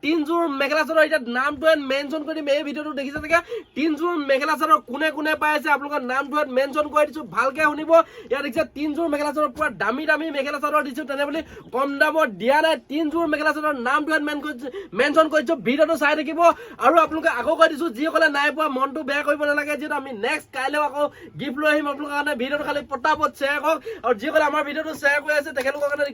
তিনজোৰ মেখেলা চাদৰ এতিয়া নামটো মেনশ্যন কৰি দিম। এই ভিডিঅ'টো দেখিছে চাগে তিনজোৰ মেখেলা চাদৰ কোনে কোনে পাই আছে আপোনালোকৰ নামটো মেনশ্যন কৰি দিছো, ভালকে শুনিব। ইয়াত দেখিছে তিনজোৰ মেখেলা চাদৰ পুৰা দামী দামী মেখেলা চাদৰ দিছো, তেনে বুলি কম দামত দিয়া নাই। তিনজোৰ মেখেলা চাদৰ নামটো মেনশ্যন কৰিছো, ভিডিঅ'টো চাই থাকিব। আৰু আপোনালোকে আকৌ কৈ দিছো যিসকলে নাই পোৱা মনটো বেয়া কৰিব নালাগে, যিহেতু আমি নেক্সট কাইলৈ আকৌ গিফ্ট লৈ আহিম আপোনালোকৰ কাৰণে। ভিডিঅ'টো খালি পটাপট শ্বেয়াৰ কৰক, আৰু যিসকলে আমাৰ ভিডিঅ'টো শ্বেয়াৰ কৰি আছে তেখেতলোকৰ কাৰণে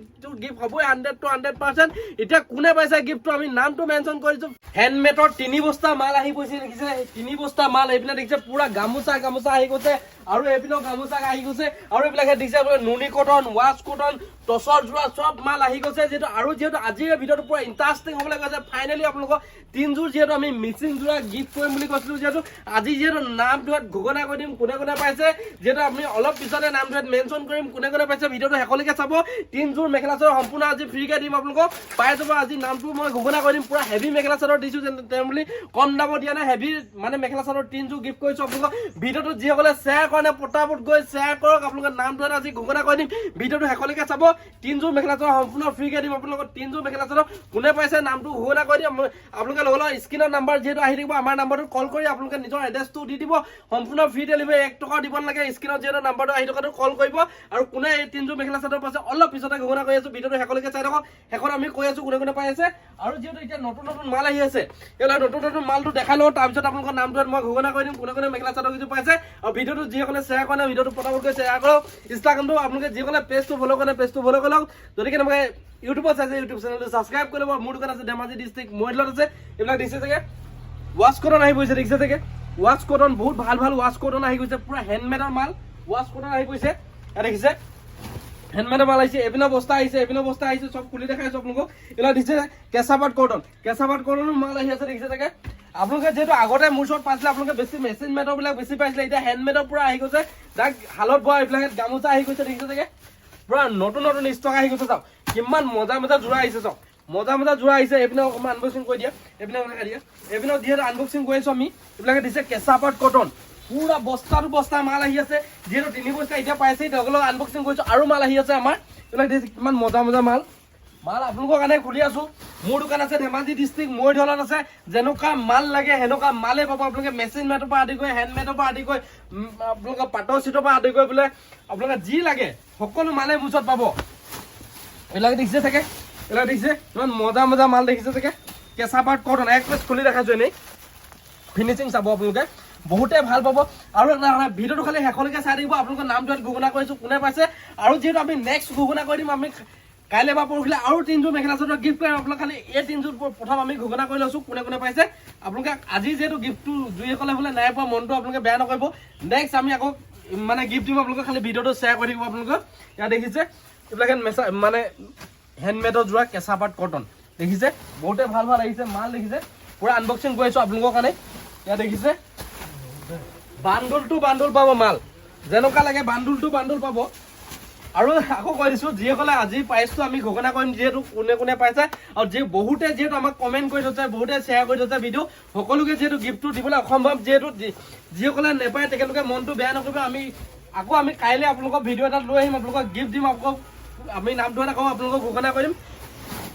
গিফ্ট হ'বই 100 to 100%। এতিয়া কোনে পাইছে গিফ্টটো আমি নামটো মেনশ্যন কৰিছো। হেণ্ডমেডৰ 3 বস্তা মাল আহি গৈছে, দেখিছে 3 বস্তা মাল। এইপিনে দেখিছে পুৰা গামোচা আহি গৈছে, আৰু এইপিনেও গামোচা আহি গৈছে, আৰু এইবিলাকে দেখিছে নুনি কটন, ৱাছ কটন, টচৰ যোৰা চব মাল আহি গৈছে। যিহেতু আজিৰ ভিডিঅ'টো পুৰা ইণ্টাৰেষ্টিং হ'বলৈ গৈছে। ফাইনেলি আপোনালোকক তিনজোৰ যিহেতু আমি মিচিং যোৰা গিফ্ট কৰিম বুলি কৈছিলো, যিহেতু আজি যিহেতু নামটো ঘোষণা কৰি দিম কোনে কোনে পাইছে। যিহেতু আমি অলপ পিছতে নামটো মেনশ্যন কৰিম কোনে কোনে পাইছে। ভিডিঅ'টো শেষলৈকে চাব। তিনজোৰ মেখেলা চাদৰ সম্পূৰ্ণ আজি ফ্ৰীকে দিম আপোনালোকক, পাই যাব। আজি নামটো মই ঘোষণা কৰি দিম। পুৰা হেভি মেখেলা চাদৰ দিছো, তেওঁ বুলি কম দামত দিয়া নাই। হেভি মানে মেখেলা চাদৰ তিনজোৰ গিফ্ট কৰিছো আপোনালোকক। ভিডিঅ'টো যিসকলে শ্বেয়াৰ কৰে নাই পটাপট গৈ শ্বেয়াৰ কৰক, আপোনালোকৰ নামটো আজি ঘোষণা কৰি দিম। ভিডিঅ'টো শেষলৈকে চাব। তিনজোৰ মেখেলা চাদৰ সম্পূৰ্ণ ফ্ৰীকে দিম আপোনালোকক। তিনজোৰ মেখেলা চাদৰ কোনে পাইছে নামটো ঘোষণা কৰি দিম। আপোনালোকে লগৰ স্ক্ৰীনৰ নাম্বাৰ যিহেতু আহি থাকিব, আমাৰ নাম্বাৰটো কল কৰি আপোনালোকে নিজৰ এড্ৰেছটো দি দিব। সম্পূৰ্ণ ফ্ৰী ডেলিভাৰী, 1 টকা দিব নালাগে। স্ক্ৰীনত যিহেতু নাম্বাৰটো আহি থকাটো কল কৰিব। আৰু কোনে এই তিনজোৰ মেখেলা চাদৰ পাইছে অলপ পিছতে ঘোষণা কৰি আছো। ভিডিঅ'টো শেষলৈকে চাই থাকক। শেষত আমি কৈ আছো কোনে কোনে পাই আছে। আৰু যিহেতু এতিয়া নতুন নতুন মাল আহি আছে, এইবিলাক নতুন নতুন মালটো দেখাই লওঁ, তাৰপিছত আপোনালোকৰ নামটো মই ঘোষণা কৰি দিম কোনে কোনে মেখেলা চাদৰ কিছু পাইছে। আৰু ভিডিঅ'টো যিসকলে শ্বেয়াৰ কৰে ভিডিঅ'টো পটাপটকৈ শ্বেয়াৰ কৰক। ইনষ্টাগ্ৰামটো আপোনালোকে যিসকলে পেজটো ফ'ল' কৰে পেজটো ফ'ল' কৰি লওক। যদি কেনেবাকৈ ইউটিউবত চাইছে ইউটিউব চেনেলটো ছাবস্ক্ৰাইব কৰি ল'ব। মোৰ দোকান আছে ধেমাজি ডিষ্ট্ৰিক্ট মৰিলত আছে। এইবিলাক দেখিছে চাগে ৱাছ কটন আহি গৈছে, দেখিছে চাগে ৱাছ কটন বহুত ভাল ভাল ৱাছ কটন আহি গৈছে। পুৰা হেণ্ডমেডৰ মাল ৱাছ কটন আহি গৈছে। দেখিছে হেণ্ডমেডৰ মাল আহিছে। এইপিনৰ বস্তা আহিছে, এইপিনৰ বস্তা আহিছে, চব খুলি দেখাইছো আপোনালোকক। এইবিলাক দিছে কেঁচাপাত কটনৰ মাল আহি আছে, দেখিছে চাগে। আপোনালোকে যিহেতু আগতে মোৰ ওচৰত পাইছিলে আপোনালোকে বেছি মেচিন মেডৰ বিলাক বেছি পাইছিলে, এতিয়া হেণ্ডমেডৰ পুৰা আহি গৈছে। তাক হালত বোৱা এইবিলাক গামোচা আহি গৈছে, দেখিছে চাগে পুৰা নতুন নতুন ষ্টক আহি গৈছে। চাওক কিমান মজা মজা যোৰা আহিছে, চাওক মজা মজা যোৰা আহিছে। এইপিনে অকণমান আনবক্সিং কৰি দিয়া, এইপিনে দেখা দিয়া। এইপিনে যিহেতু আনবক্সিং কৰি আছো আমি, এইবিলাকে দিছে কেঁচাপাত কটন পুৰা বস্তাটো বস্তা মাল আহি আছে। যিহেতু 3 বস্তা এতিয়া পাইছে, তেওঁলোকক আনবক্সিং কৰিছো। আৰু মাল আহি আছে আমাৰ, এইবিলাক দেখিছে কিমান মজা মজা মাল আপোনালোকৰ কাৰণে খুলি আছো। মোৰ দোকান আছে ধেমাজি ডিষ্ট্ৰিক্ট মৰিধলত আছে। যেনেকুৱা মাল লাগে সেনেকুৱা মালে পাব আপোনালোকে। মেচিন মেডৰ পৰা আদি কৰি হেণ্ডমেডৰ পৰা আদি কৰি আপোনালোকৰ পাটৰ চিটৰ পৰা আদি কৰি বোলে আপোনালোকে যি লাগে সকলো মালে মোৰ ওচৰত পাব। এইবিলাক দেখিছে চাগে, এইবিলাক দেখিছে ইমান মজা মজা মাল দেখিছে চাগে। কেঁচাপাত কটন এক পেজ খুলি দেখাইছো, এনেই ফিনিচিং চাব আপোনালোকে, বহুতে ভাল পাব। আৰু ভিডিঅ'টো খালি শেষলৈকে চাই থাকিব। আপোনালোকৰ নামটো ঘোষণা কৰিছো কোনে পাইছে। আৰু যিহেতু আমি নেক্সট ঘোষণা কৰি দিম, আমি কাইলৈ বা পৰহিলে আৰু তিনজোৰ মেখেলা চাদৰ গিফ্ট কৰিম। আপোনালোকে খালি এই তিনজোৰ প্ৰথম আমি ঘোষণা কৰি লৈছো কোনে কোনে পাইছে। আপোনালোকে আজি যিহেতু গিফ্টটো দুইসকলে বোলে নাই পোৱা, মনটো আপোনালোকে বেয়া নকৰিব। নেক্সট আমি আকৌ মানে গিফ্ট দিম আপোনালোকে, খালি ভিডিঅ'টো শ্বেয়াৰ কৰি থাকিব আপোনালোকে। ইয়াত দেখিছে এইবিলাক মানে হেণ্ডমেডৰ যোৰা কেঁচাপাত কটন দেখিছে, বহুতে ভাল ভাল আহিছে মাল দেখিছে। পুৰা আনবক্সিং কৰি আছো আপোনালোকৰ কাৰণে। ইয়াত দেখিছে বান্দুল টু বান্দুল পাব মাল, যেনেকুৱা লাগে বান্দুল টু বান্দুল পাব। আৰু আকৌ কৈ দিছো যিসকলে আজি প্ৰাইচটো আমি ঘোষণা কৰিম, যিহেতু কোনে কোনে পাইছে। আৰু বহুতে যিহেতু আমাক কমেণ্ট কৰি থৈছে, বহুতে শ্বেয়াৰ কৰি থৈছে ভিডিঅ', সকলোকে যিহেতু গিফ্টটো দিবলৈ অসম্ভৱ। যিহেতু যিসকলে নাপায় তেখেতলোকে মনটো বেয়া নকৰিব। আমি কাইলৈ আপোনালোকক ভিডিঅ' এটাত লৈ আহিম, আপোনালোকক গিফ্ট দিম। আপোনালোকক আমি নামটো এটা কওঁ, আপোনালোকক ঘোষণা কৰিম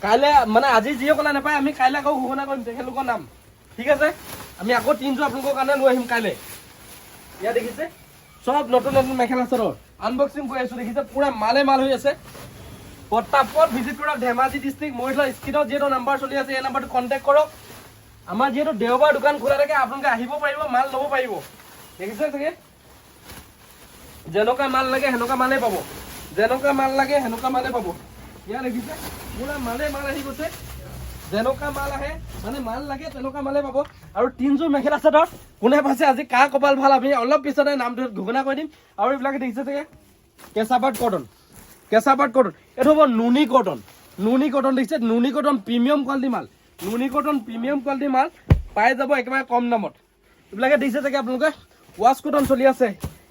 কাইলৈ। মানে আজি যিসকলে নাপায় আমি কাইলৈ আকৌ ঘোষণা কৰিম তেখেতলোকৰ নাম, ঠিক আছে। আমি আকৌ তিনজোৰ আপোনালোকৰ কাৰণে লৈ আহিম কাইলৈ। ইয়াত দেখিছে চব নতুন নতুন মেখেলা চাদৰ আনবক্সিং কৰি আছো, দেখিছে পুৰা মালে মাল হৈ আছে। পটাপট ভিজিট কৰক ধেমাজি ডিষ্ট্ৰিক্ট মৰিধল। স্ক্ৰীনত যিহেতু নাম্বাৰ চলি আছে, এই নাম্বাৰটো কণ্টেক্ট কৰক। আমাৰ যিহেতু দেওবাৰ দোকান খোলা থাকে, আপোনালোকে আহিব পাৰিব, মাল ল'ব পাৰিব। দেখিছে চাগে যেনেকুৱা মাল লাগে সেনেকুৱা মালেই পাব, যেনেকুৱা মাল লাগে সেনেকুৱা মালে পাব। ইয়াত দেখিছে পুৰা মালে মাল আহি গৈছে। যেনেকুৱা মাল আহে মানে মাল লাগে তেনেকুৱা মালে পাব। আৰু তিনজোৰ মেখেলা চাদৰ কোনে পাইছে আজি কাৰ কপাল ভাল, আমি অলপ পিছতে নামটো ঘোষণা কৰি দিম। আৰু এইবিলাকে দেখিছে চাগে কেঁচাপাত কটন এইটো হ'ব নুনি কটন দেখিছে। নুনি কটন প্ৰিমিয়াম কোৱালিটি মাল, নুনি কটন প্ৰিমিয়াম কোৱালিটি মাল পাই যাব একেবাৰে কম দামত। এইবিলাকে দেখিছে চাগে আপোনালোকে ৱাছ কটন চলি আছে।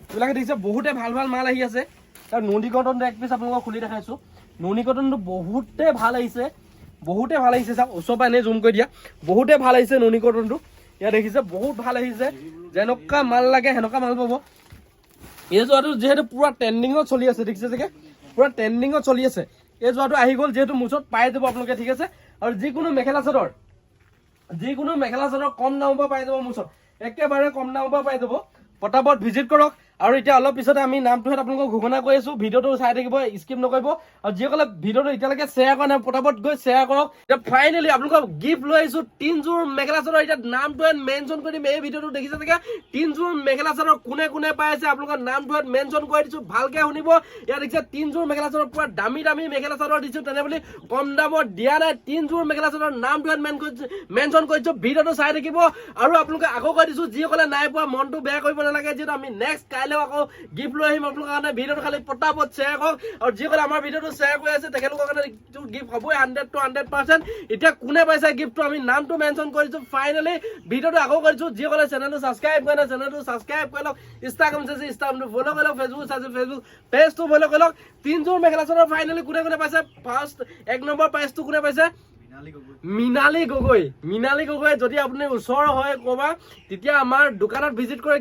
এইবিলাকে দেখিছে বহুতে ভাল ভাল মাল আহি আছে। তাৰ নুনি কটনটো এক পিছ আপোনালোকক খুলি দেখাইছো। নুনি কটনটো বহুতে ভাল আহিছে, চাওক ওচৰৰ পৰা এনেই জুম কৰি দিয়া। বহুতে ভাল আহিছে নুনি কটনটো। ইয়াত দেখিছে বহুত ভাল আহিছে, যেনেকুৱা মাল লাগে সেনেকুৱা মাল পাব। এই যোৱাটো যিহেতু পুৰা ট্ৰেণ্ডিঙত চলি আছে, দেখিছে চাগে পুৰা ট্ৰেণ্ডিঙত চলি আছে। এই যোৱাটো আহি গ'ল, যিহেতু মোৰ ওচৰত পাই যাব আপোনালোকে, ঠিক আছে। আৰু যিকোনো মেখেলা চাদৰ যিকোনো মেখেলা চাদৰ কম দামৰ পৰা পাই যাব মোৰ ওচৰত, একেবাৰে কম দামৰ পৰা পাই যাব। পটাপট ভিজিট কৰক। আৰু এতিয়া অলপ পিছতে আমি নামটোহেত আপোনালোকক ঘোষণা কৰি আছো, ভিডিঅ'টো চাই থাকিব, স্কিপ নকৰিব। আৰু যিসকলে ভিডিঅ'টো এতিয়ালৈকে শ্বেয়াৰ কৰা নাই পটাপট গৈ শ্বেয়াৰ কৰক। এতিয়া ফাইনেলি আপোনালোকক গিফ্ট লৈ আহিছো 3যোৰ মেখেলা চাদৰ। এতিয়া নামটো মেনশ্যন কৰি দিম, এই ভিডিঅ'টো দেখিছে চাগে 3যোৰ মেখেলা চাদৰ কোনে কোনে পাই আছে আপোনালোকৰ নামটো মেনশ্যন কৰি দিছো, ভালকে শুনিব। ইয়াত দেখিছে 3যোৰ মেখেলা চাদৰ পুৰা দামী দামী মেখেলা চাদৰ দিছো, তেনে বুলি কম দামত দিয়া নাই। 3যোৰ মেখেলা চাদৰ নামটো মেনশ্যন কৰিছো, ভিডিঅ'টো চাই থাকিব। আৰু আপোনালোকে আকৌ কৈ দিছো যিসকলে নাই পোৱা মনটো বেয়া কৰিব নালাগে, যিহেতু আমি নেক্সট কাইলৈ আকৌ গিফ্ট লৈ আহিম আপোনালোকৰ কাৰণে। ভিডিঅ'টো খালি পটাপট শ্বেয়াৰ কৰক। আৰু যিসকলে আমাৰ ভিডিঅ'টো শ্বেয়াৰ কৰি আছে তেখেতলোকৰ কাৰণে গিফ্ট হ'বই 100 to 100%। এতিয়া কোনে পাইছে গিফ্টটো আমি নামটো মেনশ্যন কৰিছো। ফাইনেলি ভিডিঅ'টো আকৌ কৰিছো, যিসকলে চেনেলটো ছাবস্ক্ৰাইব কৰে নাই চেনেলটো ছাবস্ক্ৰাইব কৰি লওক, ইনষ্টাগ্ৰাম চাইছে ইনষ্টাগ্ৰামটো ফ'ল' কৰি লওক, ফেচবুক চাইছে ফেচবুক পেজটো ফ'ল' কৰি লওক। 3যোৰ মেখেলা চাদৰ ফাইনেলি কোনে কোনে পাইছে, ফাৰ্ষ্ট 1 নম্বৰ প্ৰাইজটো কোনে পাইছে? মিনালী গগৈ। মিনালী গগৈ যদি আপুনি ওচৰ হয় ক'বা, তেতিয়া আমাৰ দোকানত ভিজিট কৰি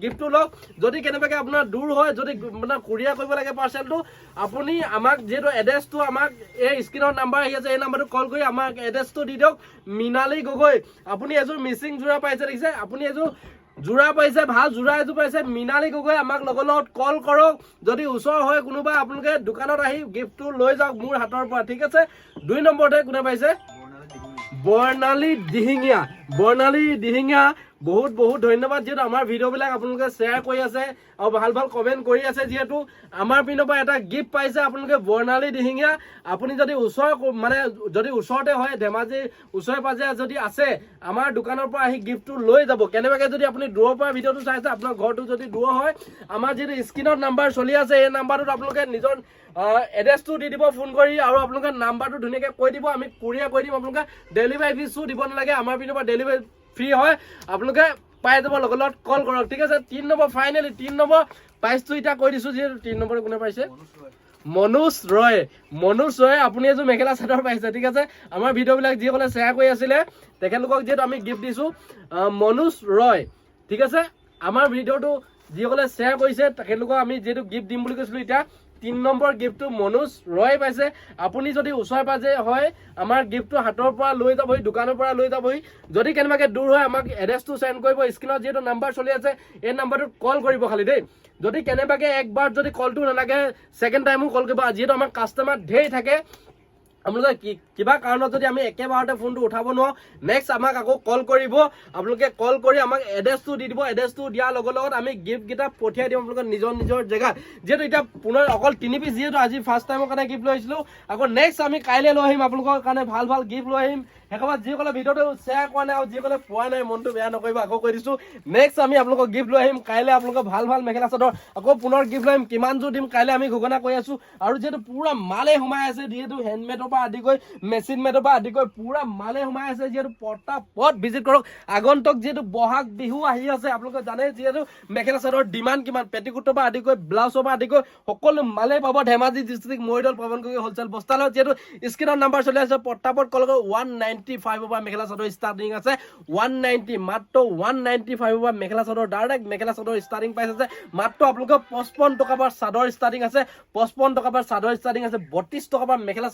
গিফ্টটো লওক। যদি কেনেবাকৈ আপোনাৰ দূৰ হয়, যদি মানে কুৰিয়াৰ কৰিব লাগে পাৰ্চেলটো, আপুনি আমাক যিহেতু এড্ৰেছটো আমাক এই স্ক্ৰীনৰ নাম্বাৰ আহি আছে, এই নাম্বাৰটো কল কৰি আমাক এড্ৰেছটো দি দিয়ক। মিনালী গগৈ, আপুনি এযোৰ মিচিং যোৰা পাইছে দেখিছে, আপুনি এযোৰ যোৰা পাইছে, ভাল যোৰা এযোৰ পাইছে। মিনালী গগৈ আমাক লগত কল কৰক। যদি ওচৰ হয় কোনোবা আপোনালোকে দোকানত আহি গিফ্টটো লৈ যাওক মোৰ হাতৰ পৰা, ঠিক আছে। 2 নম্বৰতে কোনে পাইছে? বৰ্ণালী দিহিঙীয়া। বৰ্ণালী দিহিঙীয়া, বহুত বহুত ধন্যবাদ, যিহেতু আমাৰ ভিডিঅ'বিলাক আপোনালোকে শ্বেয়াৰ কৰি আছে আৰু ভাল ভাল কমেণ্ট কৰি আছে, যিহেতু আমাৰ পিনৰ পৰা এটা গিফ্ট পাইছে আপোনালোকে। বৰ্ণালী দিহিঙীয়া, আপুনি যদি মানে যদি ওচৰতে হয়, ধেমাজিৰ ওচৰে পাজৰে যদি আছে, আমাৰ দোকানৰ পৰা আহি গিফ্টটো লৈ যাব। কেনেবাকৈ যদি আপুনি দূৰৰ পৰা ভিডিঅ'টো চাইছে, আপোনাৰ ঘৰটো যদি দূৰ হয়, আমাৰ যিটো স্ক্ৰীনত নাম্বাৰ চলি আছে, এই নাম্বাৰটোত আপোনালোকে নিজৰ এড্ৰেছটো দি দিব ফোন কৰি, আৰু আপোনালোকে নাম্বাৰটো ধুনীয়াকৈ কৈ দিব, আমি কুৰিয়াৰ কৰি দিম। আপোনালোকে ডেলিভাৰী ফিজো দিব নালাগে, আমাৰ পিনৰ পৰা ডেলিভাৰী ফ্ৰী হয়, আপোনালোকে পাই যাব, লগত কল কৰক, ঠিক আছে। 3 নম্বৰ ফাইনেলি 3 নম্বৰ প্ৰাইজটো এতিয়া কৈ দিছো, যিহেতু 3 নম্বৰত কোনে পাইছে? মনোজ ৰয়। মনোজ ৰয়, আপুনি এযোৰ মেখেলা চাদৰ পাইছে, ঠিক আছে। আমাৰ ভিডিঅ'বিলাক যিসকলে শ্বেয়াৰ কৰি আছিলে তেখেতলোকক যিহেতু আমি গিফ্ট দিছো, মনোজ ৰয়, ঠিক আছে। আমাৰ ভিডিঅ'টো যিসকলে শ্বেয়াৰ কৰিছে তেখেতলোকক আমি যিহেতু গিফ্ট দিম বুলি কৈছিলো, এতিয়া 3 নম্বৰ গিফ্টটো মনোজ ৰয় পাইছে। আপুনি যদি ওচৰে পাজৰে হয়, আমাৰ গিফ্টটো হাতৰ পৰা লৈ যাবহি, দোকানৰ পৰা লৈ যাবহি। যদি কেনেবাকৈ দূৰ হয়, আমাক এড্ৰেছটো চেণ্ড কৰিব, স্ক্ৰীনত যিহেতু নাম্বাৰ চলি আছে এই নাম্বাৰটোত কল কৰিব খালি দেই। যদি কেনেবাকৈ একবাৰ যদি কলটো নালাগে, ছেকেণ্ড টাইমো কল কৰিব, যিহেতু আমাৰ কাষ্টমাৰ ঢেৰ থাকে। আপোনালোকে কিবা কাৰণত যদি আমি একেবাৰতে ফোনটো উঠাব নোৱাৰো, নেক্সট আমাক আকৌ কল কৰিব। আপোনালোকে কল কৰি আমাক এড্ৰেছটো দি দিব, এড্ৰেছটো দিয়াৰ লগত আমি গিফ্টকেইটা পঠিয়াই দিম আপোনালোকে নিজৰ নিজৰ জেগাত। যিহেতু এতিয়া পুনৰ অকল 3 পিচ, যিহেতু আজি ফাৰ্ষ্ট টাইমৰ কাৰণে গিফ্ট লৈ আহিছিলোঁ, আকৌ নেক্সট আমি কাইলৈ লৈ আহিম আপোনালোকৰ কাৰণে ভাল ভাল গিফ্ট লৈ আহিম। সেইসময়ত যিসকলে ভিডিঅ'টো শ্বেয়াৰ কৰা নাই আৰু যিসকলে পোৱা নাই, মনটো বেয়া নকৰিব, আকৌ কৈ দিছোঁ, নেক্সট আমি আপোনালোকক গিফ্ট লৈ আহিম কাইলৈ। আপোনালোকক ভাল ভাল মেখেলা চাদৰ আকৌ পুনৰ গিফ্ট লৈ আহিম। কিমানযোৰ দিম কাইলৈ আমি ঘোষণা কৰি আছোঁ। আৰু যিহেতু পুৰা মালে সোমাই আছে, যিহেতু হেণ্ডমেডৰ পৰা আদি কৰি মেচিন মেডৰ পৰা আদি কৰি পুৰা মালে সোমাই আছে, যিহেতু পটাপট ভিজিট কৰক। আগন্তুক যিহেতু বহাগ বিহু আহি আছে, আপোনালোকে জানে যিহেতু মেখেলা চাদৰ ডিমাণ্ড কিমান, পেটিকোটৰ পৰা আদি কৰি ব্লাউজৰ পৰা আদি কৰি সকলো মালে পাব। ধেমাজি ডিষ্ট্ৰিক্ট মৰিদল পৱনগগৈ হোলচেল বস্তালত, যিহেতু স্ক্ৰীনৰ নাম্বাৰ চলি আছে, পটাপট কল কৰক। 195 পৰা মেখেলা চাদৰ ষ্টাৰ্টিং আছে, 190, মাত্ৰ 195 পৰা mekhela chador, direct mekhela chador starting price আছে মাত্ৰ আপোনালোকৰ 55 টকাৰ পৰা চাদৰ ষ্টাৰ্টিং আছে, 55 টকাৰ পৰা চাদৰ ষ্টাৰ্টিং আছে, 32 টকাৰ পৰা মেখেলা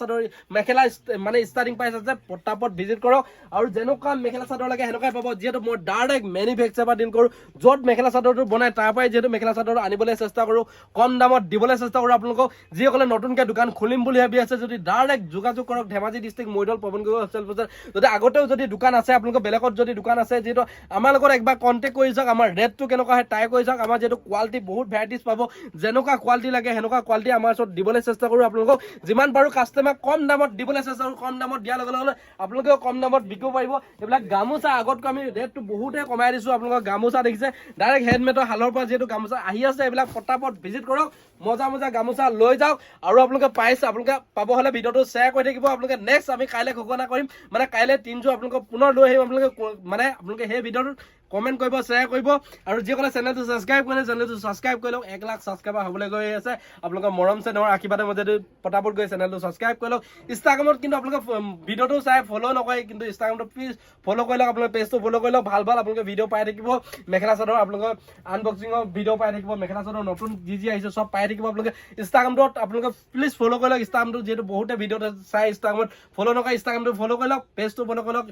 মানে ষ্টাৰ্টিং প্ৰাইচ আছে। পটাপট ভিজিট কৰক। আৰু যেনেকুৱা মেখেলা চাদৰ লাগে সেনেকুৱাই পাব, যিহেতু মই ডাইৰেক্ট মেনুফেকচাৰ পৰা ডিল কৰোঁ। য'ত মেখেলা চাদৰটো বনাই তাৰ পৰাই যিহেতু মেখেলা চাদৰ আনিবলৈ চেষ্টা কৰোঁ, কম দামত দিবলৈ চেষ্টা কৰোঁ আপোনালোকক। যিসকলে নতুনকৈ দোকান খুলিম বুলি ভাবি আছে, যদি ডাইৰেক্ট যোগাযোগ কৰক ধেমাজি ডিষ্ট্ৰিক্ট মৰিদল পৱনগগৈ হোলচেল বজাৰ। যদি আগতেও যদি দোকান আছে আপোনালোকৰ, বেলেগত যদি দোকান আছে, যিহেতু আমাৰ লগত একবাৰ কণ্টেক্ট কৰি যাওক, আমাৰ ৰেটটো কেনেকুৱা হয় ট্ৰাই কৰি যাওক। আমাৰ যিহেতু কোৱালিটি বহুত ভেৰাইটিজ পাব, যেনেকুৱা কোৱালিটি লাগে সেনেকুৱা কোৱালিটি আমাৰ ওচৰত দিবলৈ চেষ্টা কৰোঁ আপোনালোকক। যিমান পাৰোঁ কাষ্টমাৰ কম দামত দিবলৈ চেষ্টা কৰোঁ। কম দামত দিয়াৰ লগে লগে আপোনালোকেও কম দামত বিকিব পাৰিব। এইবিলাক গামোচা আগতকৈ আমি ৰেটটো বহুতে কমাই দিছোঁ। আপোনালোকৰ গামোচা দেখিছে, ডাইৰেক্ট হেণ্ডমেডৰ শালৰ পৰা যিহেতু গামোচা আহি আছে, এইবিলাক পটাপট ভিজিট কৰক, মজা মজা গামোচা লৈ যাওক। আৰু আপোনালোকে পাইছে, আপোনালোকে পাব হ'লে ভিডিঅ'টো শ্বেয়াৰ কৰি থাকিব। আপোনালোকে নেক্সট আমি কাইলৈ ঘোষণা কৰিম, মানে কাইলৈ 3যোৰ আপোনালোকক পুনৰ লৈ আহিম। আপোনালোকে সেই ভিডিঅ'টোত কমেণ্ট কৰিব, শ্বেয়াৰ কৰিব। আৰু যিসকলে চেনেলটো ছাবস্ক্ৰাইব কৰে, চেনেলটো ছাবস্ক্ৰাইব কৰি লওক। 1 লাখ ছাবস্ক্ৰাইবাৰ হ'বলৈ গৈ আছে। আপোনালোকৰ মৰম চেনেহৰ আশীৰ্বাদৰ মাজতে পটাপট গৈ চেনেলটো ছাবস্ক্ৰাইব কৰি লওক। ইনষ্টাগ্ৰামত কিন্তু আপোনালোকে ভিডিঅ'টো চাই ফ'ল' নকৰে, কিন্তু ইনষ্টাগ্ৰামটো প্লিজ ফ'ল' কৰি লওক। আপোনালোকে পেজটো ফ'ল' কৰি লওক। ভাল ভাল আপোনালোকে ভিডিঅ' পাই থাকিব, মেখেলা চাদৰ আপোনালোকৰ আনবক্সিঙৰ ভিডিঅ' পাই থাকিব, মেখেলা চাদৰ নতুন যি আহিছে চব পাই থাকিব। আপোনালোকে ইনষ্টাগ্ৰামটোত আপোনালোকে প্লিজ ফ'ল' কৰি লওক। ইনষ্টাগ্ৰামটো যিহেতু বহুতে ভিডিঅ'ত চাই, ইনষ্টাগ্ৰামত ফ'ল' নকৰে, ইনষ্টাগ্ৰামটো ফ'ল' কৰি লওক, পেজটো ফ'ল' কৰি লওক।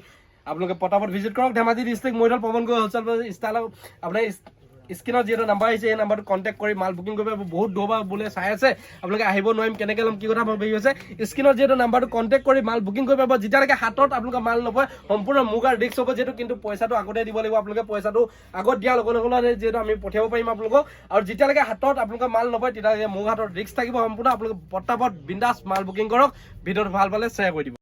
আপোনালোকে পটাপট ভিজিট কৰক ধেমাজি ডিষ্ট্ৰিক্ট মৰিধল পৱন গগৈ হোলচেল ষ্টাইল আপোনাৰ স্ক্ৰীনত যিটো নাম্বাৰ আহিছে এই নাম্বাৰটো কণ্টেক্ট কৰি মাল বুকিং কৰিব বহুত দূৰ পৰা বোলে চাই আছে আপোনালোকে আহিব নোৱাৰিম কেনেকৈ ল'ম কি কথা ভাবি আছে স্ক্ৰীনত যিটো নাম্বাৰটো কণ্টেক্ট কৰি মাল বুকিং কৰিব পাৰিব যেতিয়ালৈকে হাতত আপোনালোকে মাল নপৰে সম্পূৰ্ণ মোক আৰু ৰিক্স হ'ব যিহেতু কিন্তু পইচাটো আগতে দিব লাগিব আপোনালোকে পইচাটো আগত দিয়াৰ লগে লগে যিহেতু আমি পঠিয়াব পাৰিম আপোনালোকক আৰু যেতিয়ালৈকে হাতত আপোনালোকে মাল নপৰে তেতিয়ালৈকে মোৰ হাতত ৰিক্স থাকিব সম্পূৰ্ণ আপোনালোকে পটাপট বিন্দাছ মাল বুকিং কৰক ভিডিঅ'টো ভাল পালে শ্বেয়াৰ কৰি দিব